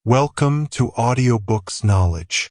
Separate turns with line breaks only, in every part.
Welcome to Audiobooks Knowledge.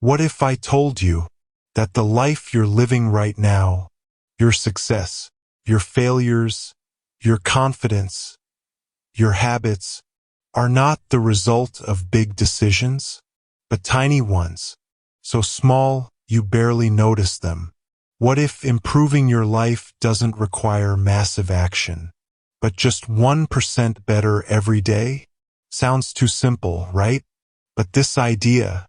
What if I told you that the life you're living right now, your success, your failures, your confidence, your habits, are not the result of big decisions, but tiny ones, so small you barely notice them? What if improving your life doesn't require massive action, but just 1% better every day? Sounds too simple, right? But this idea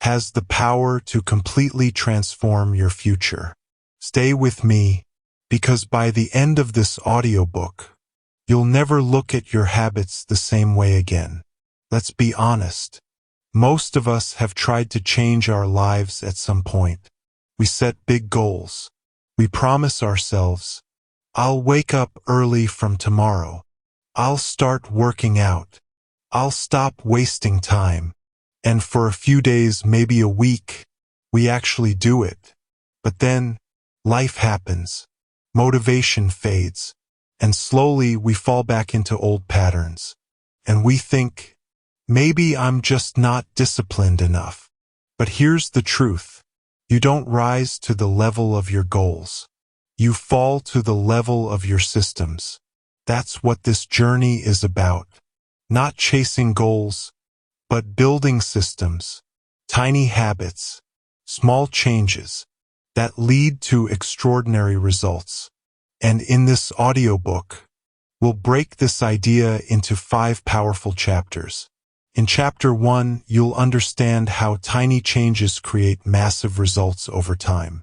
has the power to completely transform your future. Stay with me, because by the end of this audiobook, you'll never look at your habits the same way again. Let's be honest. Most of us have tried to change our lives at some point. We set big goals. We promise ourselves, I'll wake up early from tomorrow. I'll start working out. I'll stop wasting time. And for a few days, maybe a week, we actually do it. But then, life happens. Motivation fades. And slowly we fall back into old patterns. And we think, maybe I'm just not disciplined enough. But here's the truth. You don't rise to the level of your goals. You fall to the level of your systems. That's what this journey is about. Not chasing goals, but building systems, tiny habits, small changes that lead to extraordinary results. And in this audiobook, we'll break this idea into 5 powerful chapters. In Chapter 1, you'll understand how tiny changes create massive results over time.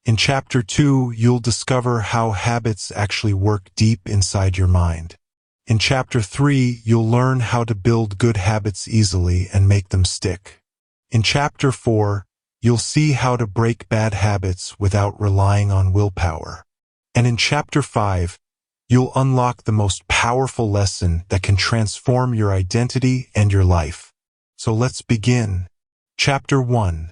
In Chapter 2, you'll discover how habits actually work deep inside your mind. In Chapter 3, you'll learn how to build good habits easily and make them stick. In Chapter 4, you'll see how to break bad habits without relying on willpower. And in Chapter 5, you'll unlock the most powerful lesson that can transform your identity and your life. So let's begin. Chapter 1.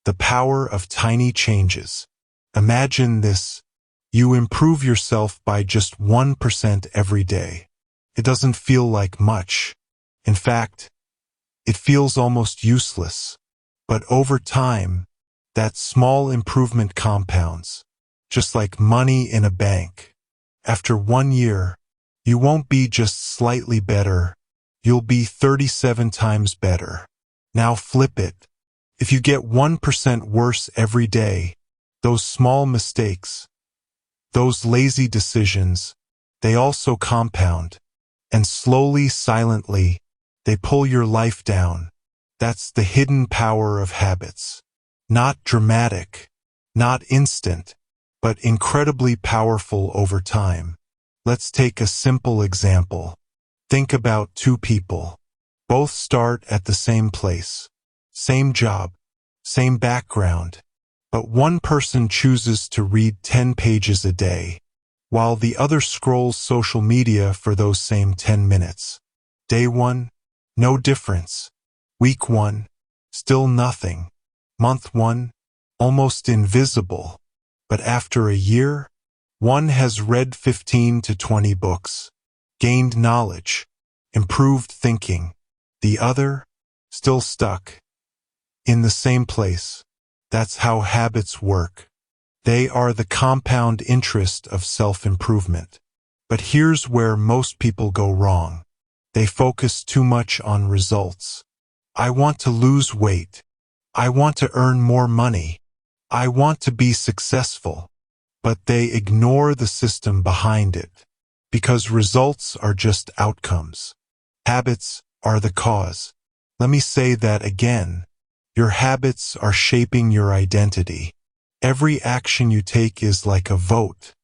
The Power of Tiny Changes. Imagine this. You improve yourself by just 1% every day. It doesn't feel like much. In fact, it feels almost useless. But over time, that small improvement compounds, just like money in a bank. After 1 year, you won't be just slightly better, you'll be 37 times better. Now flip it. If you get 1% worse every day, those small mistakes, those lazy decisions, they also compound. And slowly, silently, they pull your life down. That's the hidden power of habits. Not dramatic, not instant, but incredibly powerful over time. Let's take a simple example. Think about 2 people. Both start at the same place, same job, same background, but one person chooses to read 10 pages a day, while the other scrolls social media for those same 10 minutes. Day 1, no difference. Week 1, still nothing. Month 1, almost invisible. But after a year, one has read 15 to 20 books, gained knowledge, improved thinking. The other, still stuck in the same place. That's how habits work. They are the compound interest of self-improvement. But here's where most people go wrong. They focus too much on results. I want to lose weight. I want to earn more money. I want to be successful. But they ignore the system behind it. Because results are just outcomes. Habits are the cause. Let me say that again. Your habits are shaping your identity. Every action you take is like a vote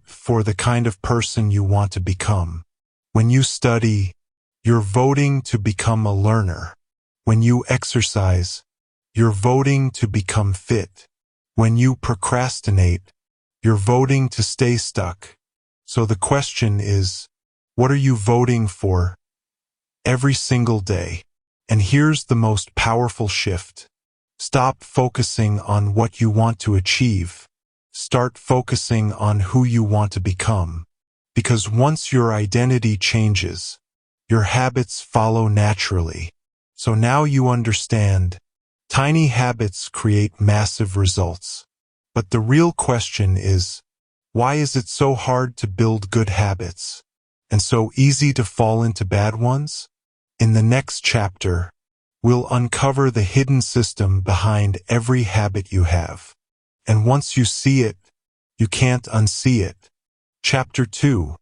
for the kind of person you want to become. When you study, you're voting to become a learner. When you exercise, you're voting to become fit. When you procrastinate, you're voting to stay stuck. So the question is, what are you voting for every single day? And here's the most powerful shift. Stop focusing on what you want to achieve. Start focusing on who you want to become. Because once your identity changes, your habits follow naturally. So now you understand, tiny habits create massive results. But the real question is, why is it so hard to build good habits, and so easy to fall into bad ones? In the next chapter, we'll uncover the hidden system behind every habit you have. And once you see it, you can't unsee it. Chapter 2.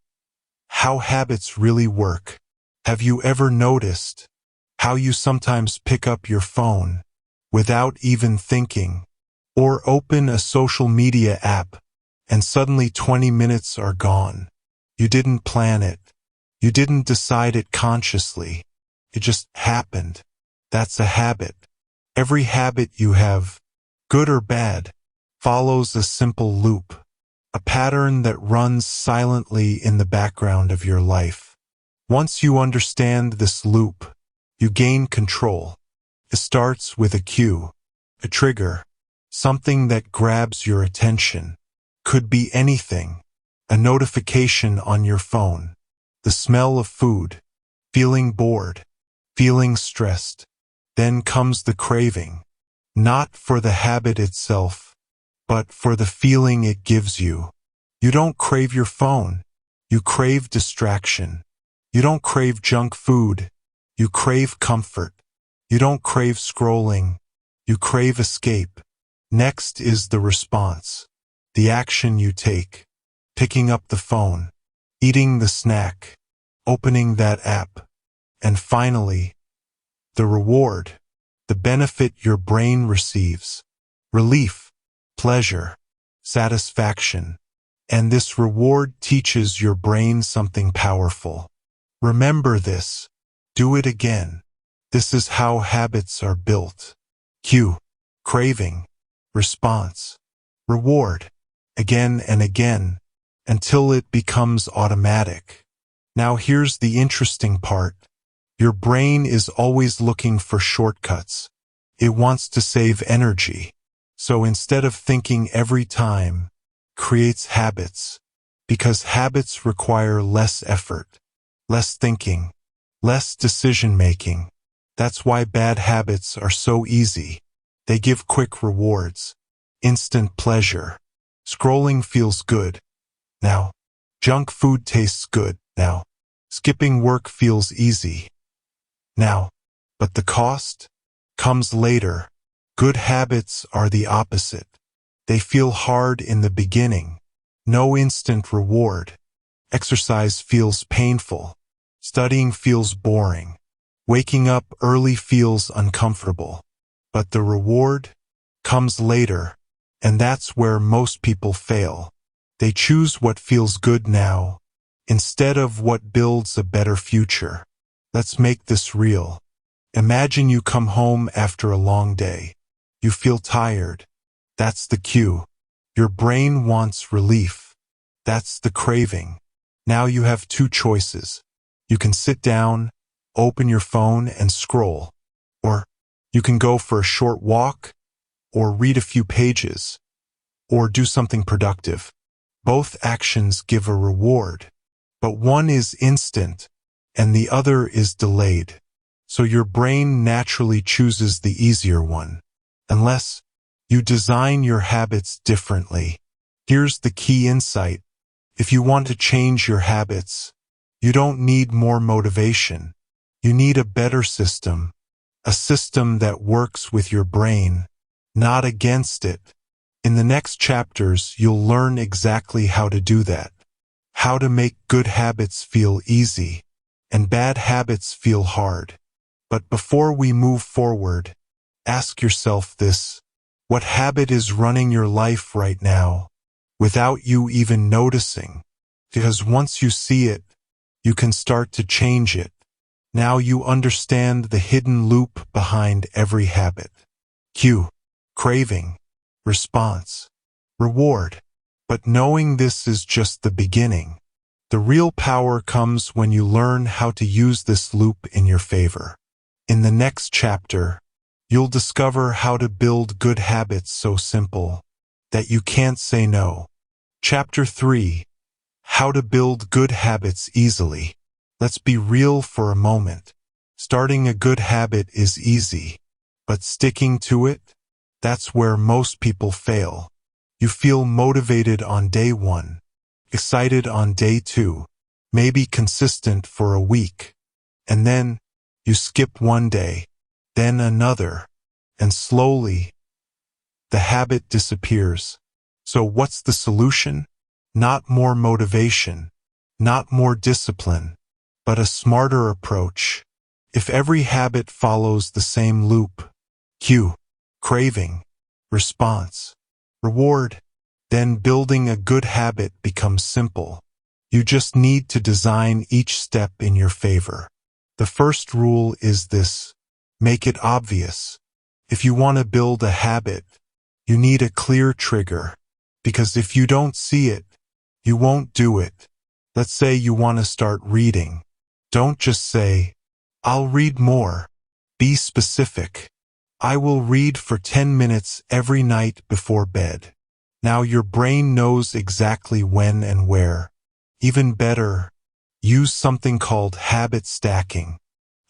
How habits really work. Have you ever noticed how you sometimes pick up your phone without even thinking, or open a social media app, and suddenly 20 minutes are gone? You didn't plan it. You didn't decide it consciously. It just happened. That's a habit. Every habit you have, good or bad, follows a simple loop, a pattern that runs silently in the background of your life. Once you understand this loop, you gain control. It starts with a cue, a trigger, something that grabs your attention. Could be anything. A notification on your phone, the smell of food, feeling bored, feeling stressed. Then comes the craving, not for the habit itself, but for the feeling it gives you. You don't crave your phone. You crave distraction. You don't crave junk food. You crave comfort. You don't crave scrolling. You crave escape. Next is the response, the action you take. Picking up the phone, eating the snack, opening that app, and finally, the reward, the benefit your brain receives. Relief, pleasure, satisfaction. And this reward teaches your brain something powerful. Remember this. Do it again. This is how habits are built. Cue, craving, response, reward, again and again, until it becomes automatic. Now here's the interesting part. Your brain is always looking for shortcuts. It wants to save energy. So instead of thinking every time, creates habits, because habits require less effort, less thinking, less decision-making. That's why bad habits are so easy. They give quick rewards, instant pleasure. Scrolling feels good. Now, junk food tastes good. Now, skipping work feels easy. Now, but the cost comes later. Good habits are the opposite. They feel hard in the beginning. No instant reward. Exercise feels painful. Studying feels boring. Waking up early feels uncomfortable. But the reward comes later, and that's where most people fail. They choose what feels good now, instead of what builds a better future. Let's make this real. Imagine you come home after a long day. You feel tired. That's the cue. Your brain wants relief. That's the craving. Now you have two choices. You can sit down, open your phone and scroll. Or you can go for a short walk, or read a few pages, or do something productive. Both actions give a reward, but one is instant and the other is delayed. So your brain naturally chooses the easier one, unless you design your habits differently. Here's the key insight. If you want to change your habits, you don't need more motivation. You need a better system, a system that works with your brain, not against it. In the next chapters, you'll learn exactly how to do that, how to make good habits feel easy and bad habits feel hard. But before we move forward, ask yourself this. What habit is running your life right now, without you even noticing? Because once you see it, you can start to change it. Now you understand the hidden loop behind every habit. Cue, craving, response, reward. But knowing this is just the beginning. The real power comes when you learn how to use this loop in your favor. In the next chapter, you'll discover how to build good habits so simple that you can't say no. Chapter 3. How to build good habits easily. Let's be real for a moment. Starting a good habit is easy, but sticking to it? That's where most people fail. You feel motivated on day 1, excited on day 2, maybe consistent for a week, and then you skip one day, then another, and slowly the habit disappears. So what's the solution? Not more motivation, not more discipline, but a smarter approach. If every habit follows the same loop, cue, craving, response, reward, then building a good habit becomes simple. You just need to design each step in your favor. The first rule is this: make it obvious. If you want to build a habit, you need a clear trigger, because if you don't see it, you won't do it. Let's say you want to start reading. Don't just say, "I'll read more." Be specific. "I will read for 10 minutes every night before bed." Now your brain knows exactly when and where. Even better, use something called habit stacking.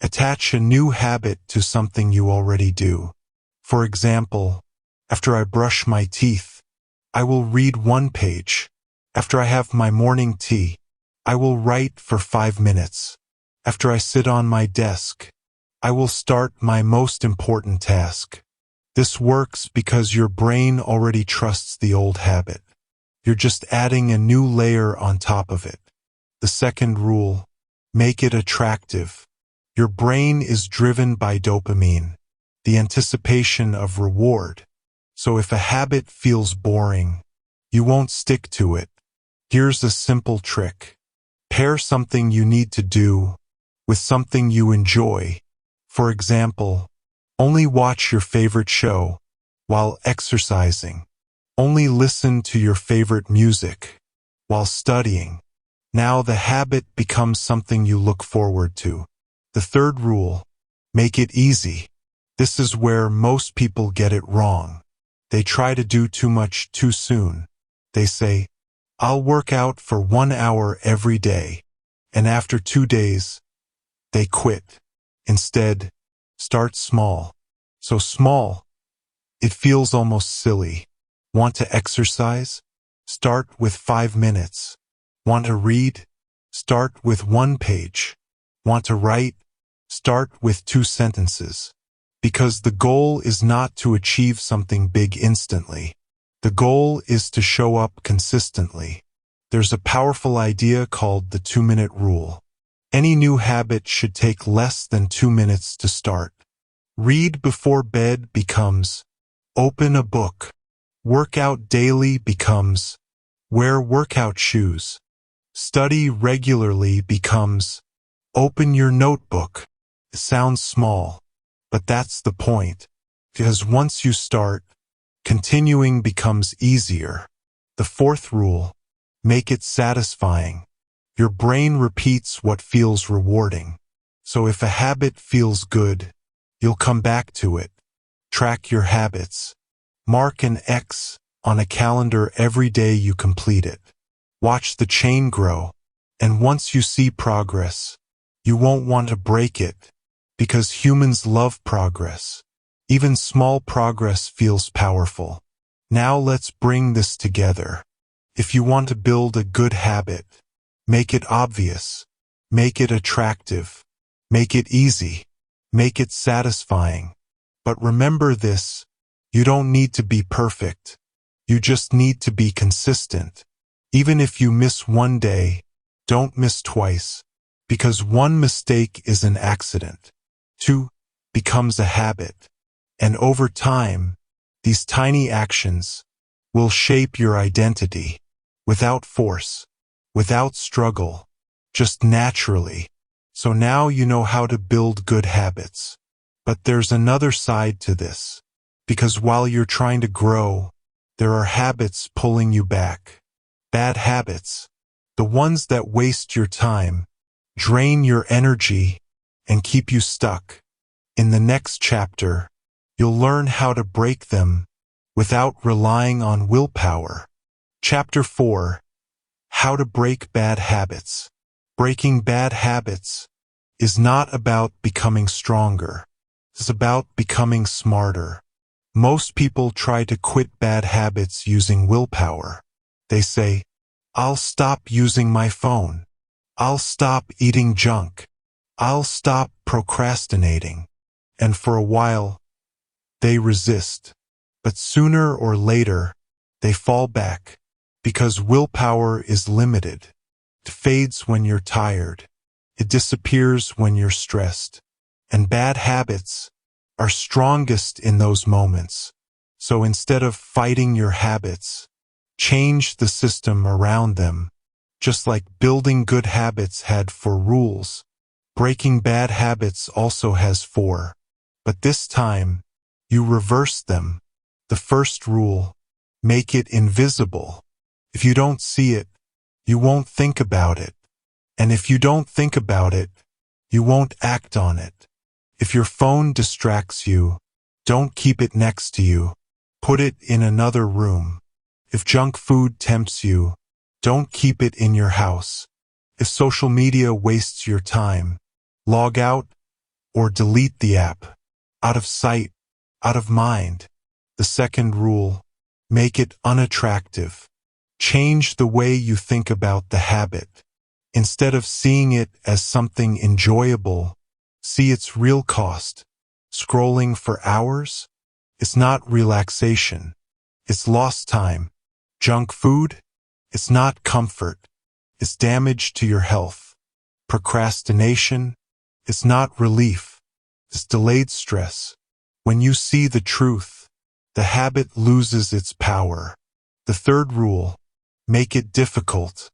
Attach a new habit to something you already do. For example, after I brush my teeth, I will read 1 page. After I have my morning tea, I will write for 5 minutes. After I sit on my desk, I will start my most important task. This works because your brain already trusts the old habit. You're just adding a new layer on top of it. The second rule: make it attractive. Your brain is driven by dopamine, the anticipation of reward. So if a habit feels boring, you won't stick to it. Here's a simple trick. Pair something you need to do with something you enjoy. For example, only watch your favorite show while exercising. Only listen to your favorite music while studying. Now the habit becomes something you look forward to. The third rule: make it easy. This is where most people get it wrong. They try to do too much too soon. They say, "I'll work out for 1 hour every day," and after 2 days, they quit. Instead, start small. So small, it feels almost silly. Want to exercise? Start with 5 minutes. Want to read? Start with 1 page. Want to write? Start with 2 sentences. Because the goal is not to achieve something big instantly. The goal is to show up consistently. There's a powerful idea called the 2-minute rule. Any new habit should take less than 2 minutes to start. Read before bed becomes open a book. Work out daily becomes wear workout shoes. Study regularly becomes open your notebook. It sounds small, but that's the point. Because once you start, continuing becomes easier. The fourth rule: make it satisfying. Your brain repeats what feels rewarding. So if a habit feels good, you'll come back to it. Track your habits. Mark an X on a calendar every day you complete it. Watch the chain grow, and once you see progress, you won't want to break it, because humans love progress. Even small progress feels powerful. Now let's bring this together. If you want to build a good habit, make it obvious, make it attractive, make it easy, make it satisfying. But remember this: you don't need to be perfect. You just need to be consistent. Even if you miss 1 day, don't miss twice, because 1 mistake is an accident. 2 becomes a habit. And over time, these tiny actions will shape your identity, without force, without struggle, just naturally. So now you know how to build good habits. But there's another side to this, because while you're trying to grow, there are habits pulling you back. Bad habits, the ones that waste your time, drain your energy, and keep you stuck. In the next chapter, you'll learn how to break them without relying on willpower. Chapter 4: How to Break Bad Habits. Breaking bad habits is not about becoming stronger. It's about becoming smarter. Most people try to quit bad habits using willpower. They say, "I'll stop using my phone. I'll stop eating junk. I'll stop procrastinating." And for a while, they resist. But sooner or later, they fall back, because willpower is limited. It fades when you're tired. It disappears when you're stressed. And bad habits are strongest in those moments. So instead of fighting your habits, change the system around them. Just like building good habits had 4 rules, breaking bad habits also has 4. But this time, you reverse them. The first rule: make it invisible. If you don't see it, you won't think about it. And if you don't think about it, you won't act on it. If your phone distracts you, don't keep it next to you. Put it in another room. If junk food tempts you, don't keep it in your house. If social media wastes your time, log out or delete the app. Out of sight, out of mind. The second rule: make it unattractive. Change the way you think about the habit. Instead of seeing it as something enjoyable, see its real cost. Scrolling for hours? It's not relaxation. It's lost time. Junk food? It's not comfort. It's damage to your health. Procrastination? It's not relief. It's delayed stress. When you see the truth, the habit loses its power. The third rule: make it difficult.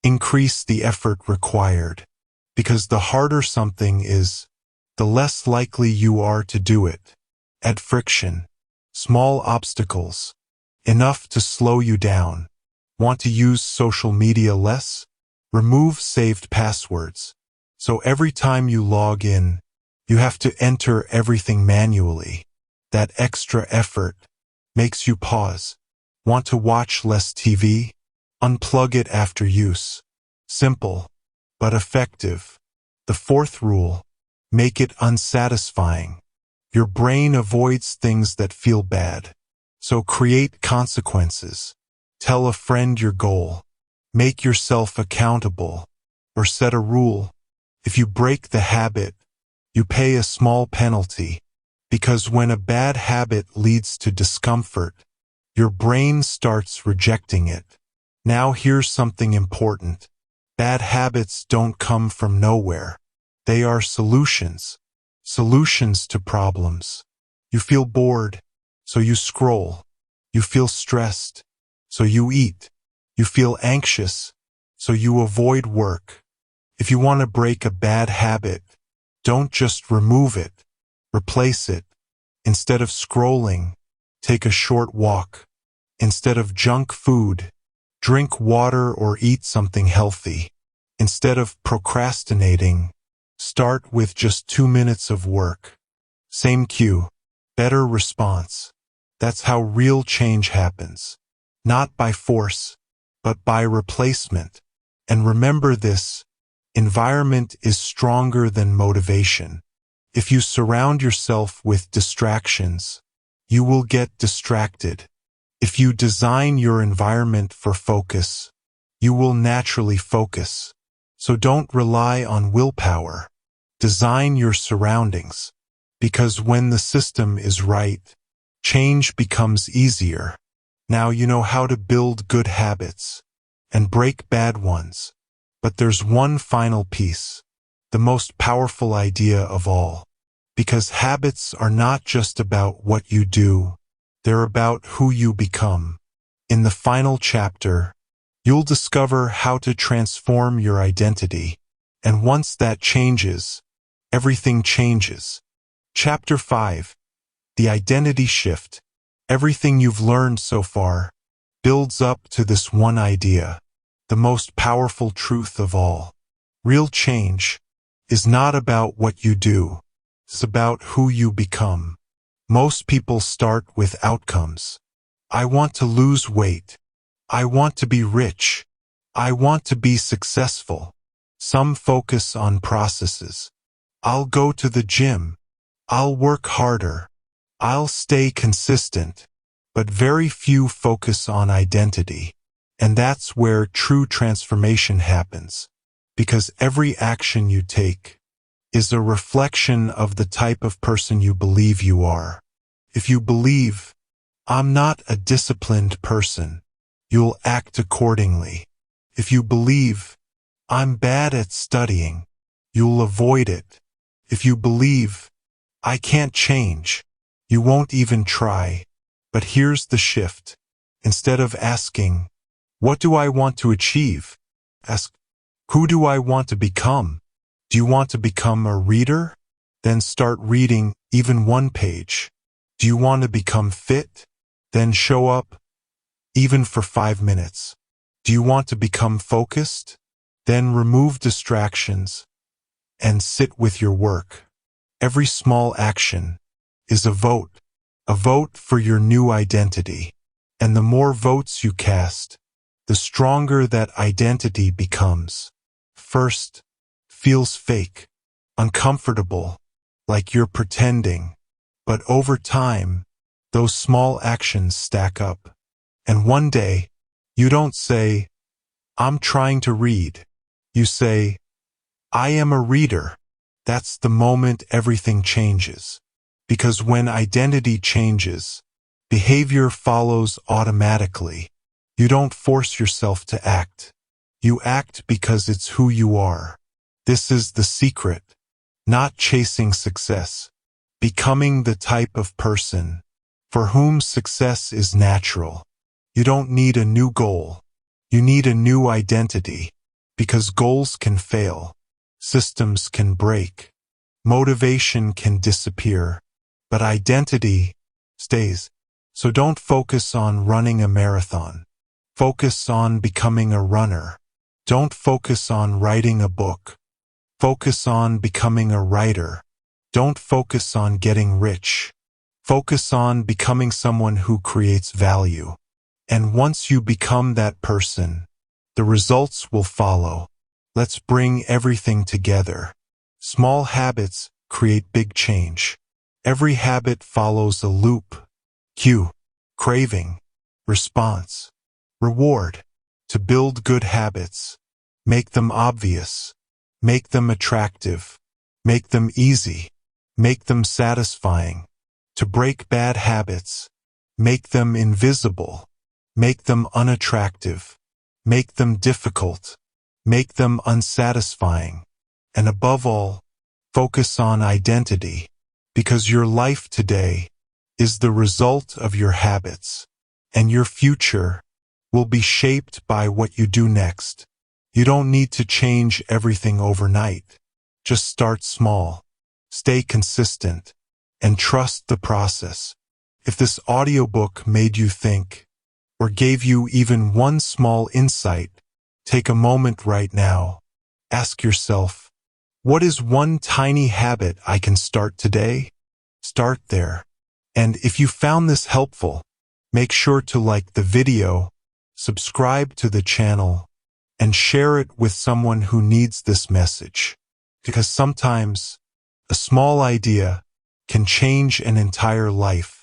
Increase the effort required. Because the harder something is, the less likely you are to do it. Add friction. Small obstacles. Enough to slow you down. Want to use social media less? Remove saved passwords. So every time you log in, you have to enter everything manually. That extra effort makes you pause. Want to watch less TV? Unplug it after use. Simple, but effective. The fourth rule: make it unsatisfying. Your brain avoids things that feel bad. So create consequences. Tell a friend your goal. Make yourself accountable. Or set a rule. If you break the habit, you pay a small penalty. Because when a bad habit leads to discomfort, your brain starts rejecting it. Now here's something important. Bad habits don't come from nowhere. They are solutions. Solutions to problems. You feel bored, so you scroll. You feel stressed, so you eat. You feel anxious, so you avoid work. If you want to break a bad habit, don't just remove it. Replace it. Instead of scrolling, take a short walk. Instead of junk food, drink water or eat something healthy. Instead of procrastinating, start with just 2 minutes of work. Same cue, better response. That's how real change happens. Not by force, but by replacement. And remember this: environment is stronger than motivation. If you surround yourself with distractions, you will get distracted. If you design your environment for focus, you will naturally focus. So don't rely on willpower. Design your surroundings. Because when the system is right, change becomes easier. Now you know how to build good habits and break bad ones. But there's one final piece, the most powerful idea of all. Because habits are not just about what you do, they're about who you become. In the final chapter, you'll discover how to transform your identity. And once that changes, everything changes. Chapter 5. The Identity Shift. Everything you've learned so far builds up to this one idea, the most powerful truth of all. Real change is not about what you do, it's about who you become. Most people start with outcomes. I want to lose weight. I want to be rich. I want to be successful. Some focus on processes. I'll go to the gym. I'll work harder. I'll stay consistent. But very few focus on identity. And that's where true transformation happens. Because every action you take is a reflection of the type of person you believe you are. If you believe, I'm not a disciplined person, you'll act accordingly. If you believe, I'm bad at studying, you'll avoid it. If you believe, I can't change, you won't even try. But here's the shift. Instead of asking, what do I want to achieve? Ask, who do I want to become? Do you want to become a reader? Then start reading even one page. Do you want to become fit? Then show up, even for 5 minutes. Do you want to become focused? Then remove distractions and sit with your work. Every small action is a vote for your new identity. And the more votes you cast, the stronger that identity becomes. First, feels fake, uncomfortable, like you're pretending. But over time, those small actions stack up. And one day, you don't say, I'm trying to read. You say, I am a reader. That's the moment everything changes. Because when identity changes, behavior follows automatically. You don't force yourself to act. You act because it's who you are. This is the secret. Not chasing success. Becoming the type of person for whom success is natural. You don't need a new goal. You need a new identity. Because goals can fail. Systems can break. Motivation can disappear. But identity stays. So don't focus on running a marathon. Focus on becoming a runner. Don't focus on writing a book. Focus on becoming a writer. Don't focus on getting rich. Focus on becoming someone who creates value. And once you become that person, the results will follow. Let's bring everything together. Small habits create big change. Every habit follows a loop. Cue, craving, response, reward. To build good habits, make them obvious, make them attractive, make them easy, make them satisfying. To break bad habits, make them invisible, make them unattractive, make them difficult, make them unsatisfying. And above all, focus on identity, because your life today is the result of your habits, and your future will be shaped by what you do next. You don't need to change everything overnight. Just start small, stay consistent, and trust the process. If this audiobook made you think, or gave you even one small insight, take a moment right now. Ask yourself, what is one tiny habit I can start today? Start there. And if you found this helpful, make sure to like the video, subscribe to the channel, and share it with someone who needs this message. Because sometimes, a small idea can change an entire life.